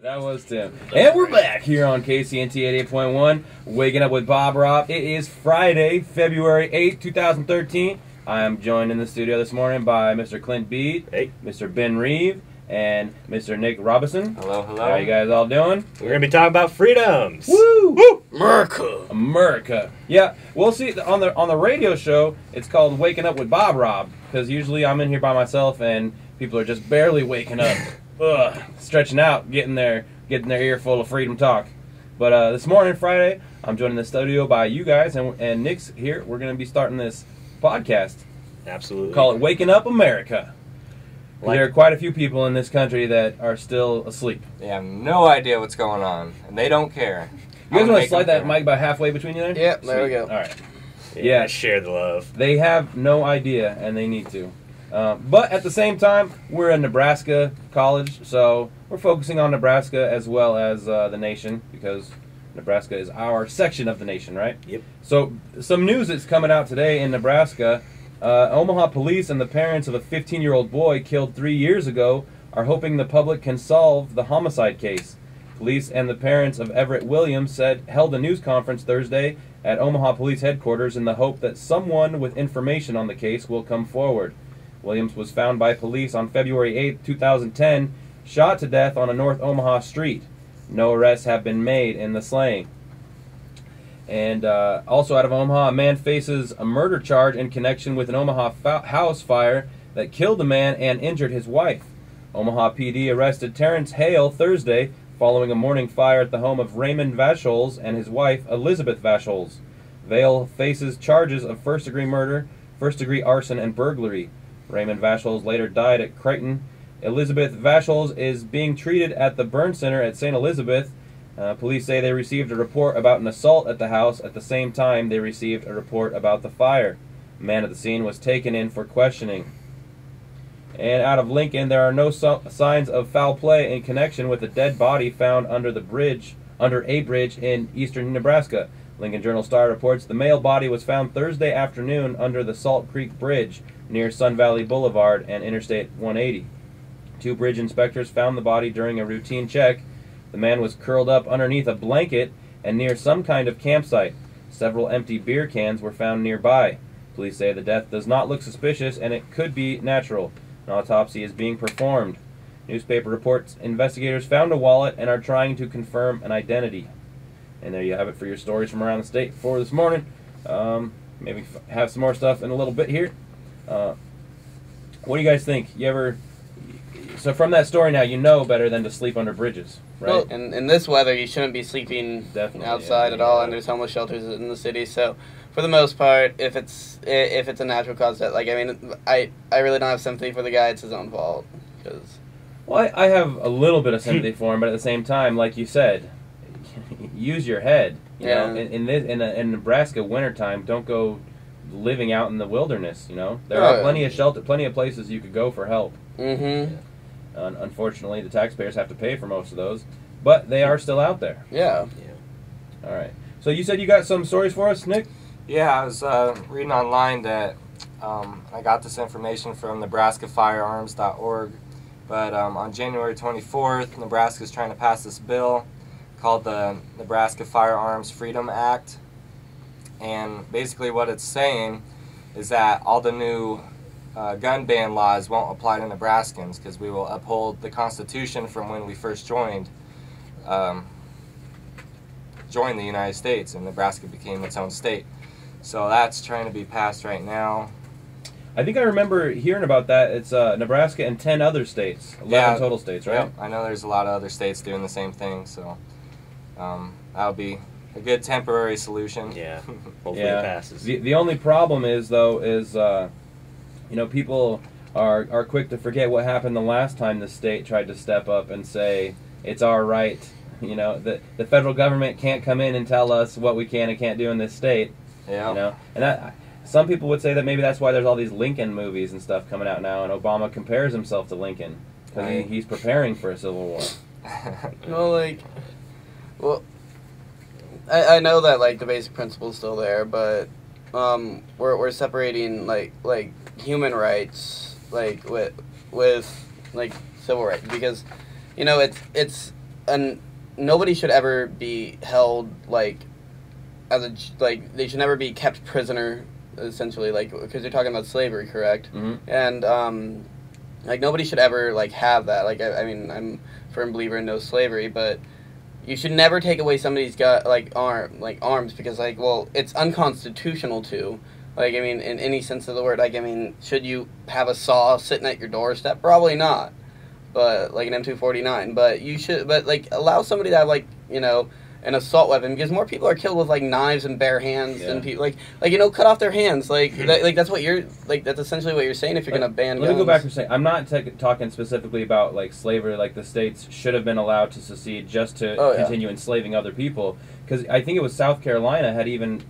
That was Tim. And we're back here on KCNT 88.1, waking up with Bob Rob. It is Friday, February 8th, 2013. I am joined in the studio this morning by Mr. Clint Beat, hey, Mr. Ben Reeve, and Mr. Nick Robinson. Hello, hello. How are you guys all doing? We're going to be talking about freedoms. Woo! Woo! America. Yeah, we'll see on the radio show. It's called Waking Up with Bob Rob, because usually I'm in here by myself and people are just barely waking up. Stretching out, getting their ear full of freedom talk. But this morning, Friday, I'm joined in the studio by you guys, and Nick's here. We're going to be starting this podcast. Absolutely. Call it Waking Up America. There are quite a few people in this country that are still asleep. They have no idea what's going on, and they don't care. You guys want to slide that mic about halfway between you there? Yep, there we go. All right. Yeah, share the love. They have no idea, and they need to. But at the same time, we're a Nebraska college, so we're focusing on Nebraska as well as the nation, because Nebraska is our section of the nation, right? Yep. So some news that's coming out today in Nebraska. Omaha police and the parents of a 15-year-old boy killed 3 years ago are hoping the public can solve the homicide case. Police and the parents of Everett Williams held a news conference Thursday at Omaha Police Headquarters in the hope that someone with information on the case will come forward. Williams was found by police on February 8, 2010, shot to death on a North Omaha street. No arrests have been made in the slaying. And also out of Omaha, a man faces a murder charge in connection with an Omaha house fire that killed a man and injured his wife. Omaha PD arrested Terrence Hale Thursday following a morning fire at the home of Raymond Vasholz and his wife, Elizabeth Vasholz. Vale faces charges of first-degree murder, first-degree arson, and burglary. Raymond Vasholz later died at Crichton. Elizabeth Vasholz is being treated at the burn center at St. Elizabeth. Police say they received a report about an assault at the house at the same time they received a report about the fire. A man at the scene was taken in for questioning. And out of Lincoln, there are no signs of foul play in connection with a dead body found under a bridge in eastern Nebraska. Lincoln Journal-Star reports the male body was found Thursday afternoon under the Salt Creek Bridge near Sun Valley Boulevard and Interstate 180. Two bridge inspectors found the body during a routine check. The man was curled up underneath a blanket and near some kind of campsite. Several empty beer cans were found nearby. Police say the death does not look suspicious and it could be natural. An autopsy is being performed. Newspaper reports investigators found a wallet and are trying to confirm an identity. And there you have it for your stories from around the state for this morning. Maybe have some more stuff in a little bit here. What do you guys think? So from that story now, you know better than to sleep under bridges, right? Well, in this weather, you shouldn't be sleeping outside at all, and there's homeless shelters in the city. So, for the most part, if it's a natural cause death, I really don't have sympathy for the guy. It's his own fault. Well, I have a little bit of sympathy for him, but at the same time, like you said, use your head. You know, in Nebraska wintertime, don't go living out in the wilderness. You know, there are plenty of shelter, plenty of places you could go for help. Mm-hmm. Unfortunately, the taxpayers have to pay for most of those, but they are still out there. Yeah. All right. So you said you got some stories for us, Nick? Yeah, I was reading online that I got this information from NebraskaFirearms.org, but on January 24th, Nebraska is trying to pass this bill called the Nebraska Firearms Freedom Act, and basically what it's saying is that all the new gun ban laws won't apply to Nebraskans because we will uphold the Constitution from when we first joined the United States, and Nebraska became its own state. So that's trying to be passed right now. I think I remember hearing about that. It's Nebraska and 10 other states, 11 total states, right? Yeah, I know there's a lot of other states doing the same thing, so that'll be a good temporary solution. Yeah, hopefully it passes. The only problem is, though, people are quick to forget what happened the last time the state tried to step up and say, it's our right. You know, the federal government can't come in and tell us what we can and can't do in this state. Yeah. You know, and some people would say that maybe that's why there's all these Lincoln movies and stuff coming out now, and Obama compares himself to Lincoln because he's preparing for a civil war. I know that the basic principle's still there, but we're separating like human rights with civil rights, because it's nobody should ever be held like they should never be kept prisoner, essentially, like, because you're talking about slavery, correct? Mm-hmm. And like, nobody should ever like have that. Like, I mean, I'm a firm believer in no slavery, but you should never take away somebody's got arms, because, like, well, it's unconstitutional to. Like, I mean, in any sense of the word. Like, I mean, should you have a saw sitting at your doorstep? Probably not. But, like, an M249. But you should, but, like, allow somebody to have, like, you know, an assault weapon, because more people are killed with, like, knives and bare hands than people, like, you know, cut off their hands. Like, that's what you're, like, that's essentially what you're saying if you're going to ban guns. Let me go back for a second. I'm not talking specifically about, like, slavery, like the states should have been allowed to secede just to continue enslaving other people. Because I think it was South Carolina had even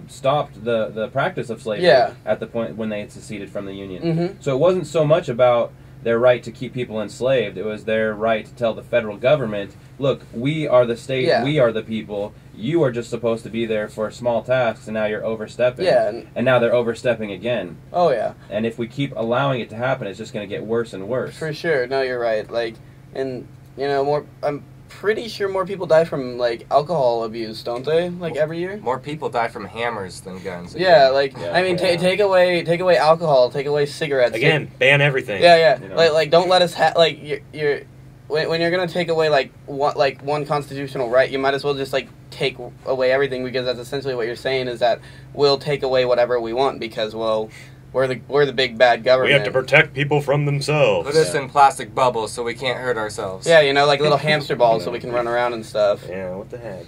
stopped the practice of slavery at the point when they had seceded from the Union. Mm-hmm. So it wasn't so much about their right to keep people enslaved. It was their right to tell the federal government, look, we are the state, we are the people, you are just supposed to be there for small tasks, and now you're overstepping. Yeah. And now they're overstepping again. Oh, yeah. And if we keep allowing it to happen, it's just going to get worse and worse. For sure. No, you're right. Like, and, you know, I'm pretty sure more people die from, like, alcohol abuse, don't they? Like, every year? More people die from hammers than guns. Yeah, like, I mean, take away alcohol, take away cigarettes. Again, ban everything. Yeah. You know? Like, don't let us like, you're when you're gonna take away, like, one constitutional right, you might as well just, like, take away everything, because that's essentially what you're saying, is that we'll take away whatever we want, because, well, we're the big bad government. We have to protect people from themselves. Put us in plastic bubbles so we can't hurt ourselves. Yeah, you know, like little hamster balls so we can run around and stuff. Yeah, what the heck?